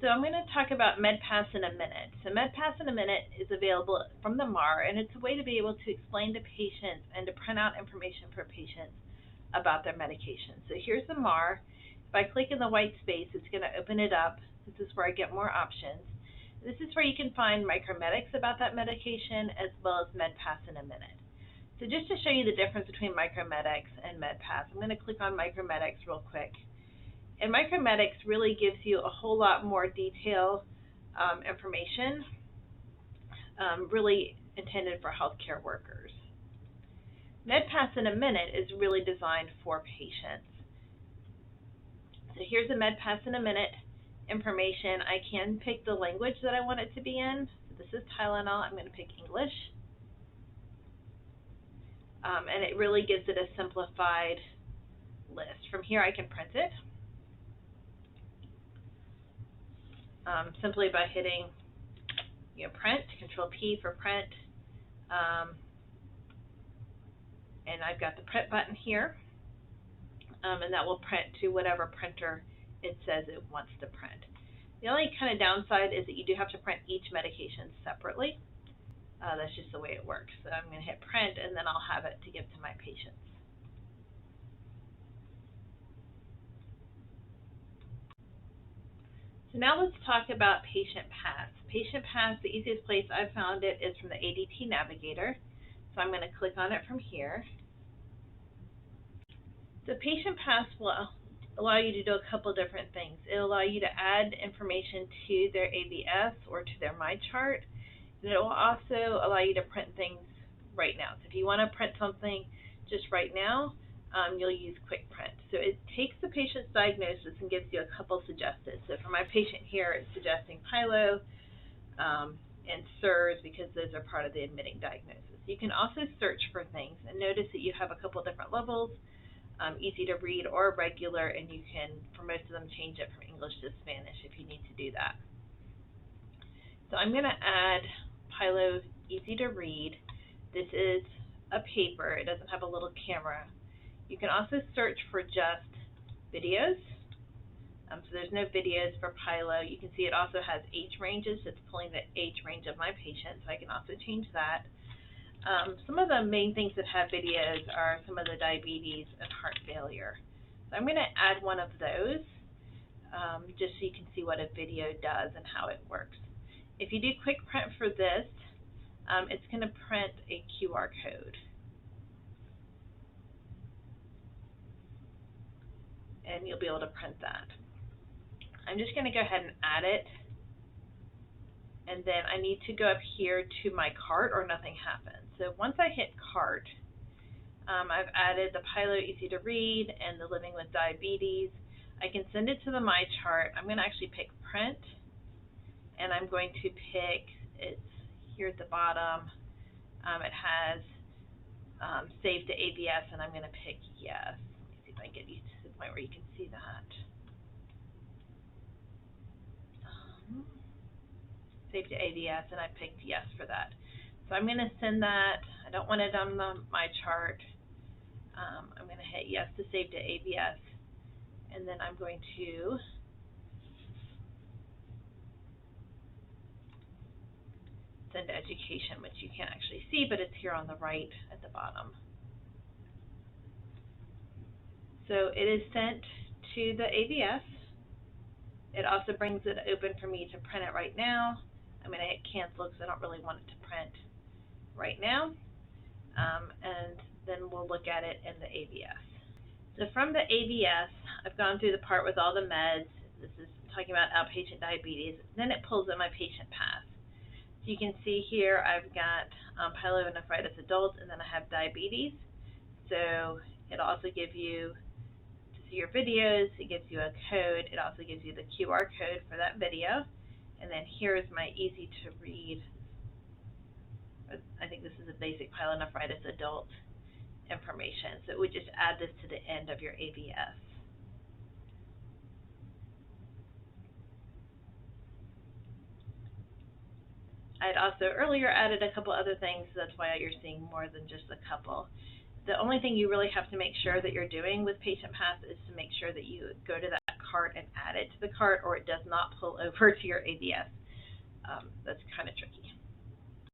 So I'm going to talk about MedPass in a minute. So MedPass in a minute is available from the MAR, and it's a way to be able to explain to patients and to print out information for patients about their medication. So here's the MAR. If I click in the white space, it's going to open it up. This is where I get more options. This is where you can find micromedics about that medication as well as MedPass in a minute. So just to show you the difference between micromedics and MedPass, I'm going to click on micromedics real quick. And micromedics really gives you a whole lot more detail information, really intended for healthcare workers. MedPass in a minute is really designed for patients. So here's a MedPass in a minute information. I can pick the language that I want it to be in. So this is Tylenol. I'm going to pick English. And it really gives it a simplified list. From here I can print it. Simply by hitting print, Control P for print, and I've got the print button here, and that will print to whatever printer it says it wants to print. The only kind of downside is that you do have to print each medication separately. That's just the way it works. So I'm going to hit print, and then I'll have it to give to my patients. So now let's talk about Patient Pass. Patient Pass, the easiest place I've found it is from the ADT Navigator. So I'm going to click on it from here. So Patient Pass will allow you to do a couple different things. It'll allow you to add information to their ABS or to their MyChart. And it will also allow you to print things right now. So if you want to print something just right now, you'll use Quick Print. So it takes the patient's diagnosis and gives you a couple suggested. So for my patient here, it's suggesting Pylo and SIRS because those are part of the admitting diagnosis. You can also search for things and notice that you have a couple different levels, easy to read or regular, and you can, for most of them, change it from English to Spanish if you need to do that. So I'm going to add Pylo Easy to Read. This is a paper. It doesn't have a little camera. You can also search for just videos. So there's no videos for Pylo. You can see it also has age ranges. It's pulling the age range of my patient, so I can also change that. Some of the main things that have videos are some of the diabetes and heart failure. So I'm going to add one of those just so you can see what a video does and how it works. If you do Quick Print for this, it's going to print a QR code. And you'll be able to print that. I'm just going to go ahead and add it, and then I need to go up here to my cart or nothing happens. So once I hit cart, I've added the Pylo Easy to Read and the Living with Diabetes. I can send it to the MyChart. I'm going to actually pick print, and I'm going to pick, it's here at the bottom, it has save to ABS, and I'm going to pick yes. Let me see if I can get you to the point where you can see that. Save to ABS, and I picked yes for that. So I'm going to send that. I don't want it on MyChart. I'm going to hit yes to save to ABS, and then I'm going to send to education, which you can't actually see, but it's here on the right at the bottom. So it is sent to the ABS. It also brings it open for me to print it right now. I'm going to hit cancel because I don't really want it to print right now. And then we'll look at it in the ABS. So from the ABS, I've gone through the part with all the meds. This is talking about outpatient diabetes. Then it pulls in my Patient Pass. So you can see here I've got pyelonephritis adult, and then I have diabetes. So it'll also give you to see your videos. It gives you a code. It also gives you the QR code for that video. And then here's my easy to read. I think this is a basic pyelonephritis adult information. So it would just add this to the end of your ABS. I'd also earlier added a couple other things, so that's why you're seeing more than just a couple. The only thing you really have to make sure that you're doing with Patient Pass is to make sure that you go to that cart and add it to the cart, or it does not pull over to your ABS. That's kind of tricky.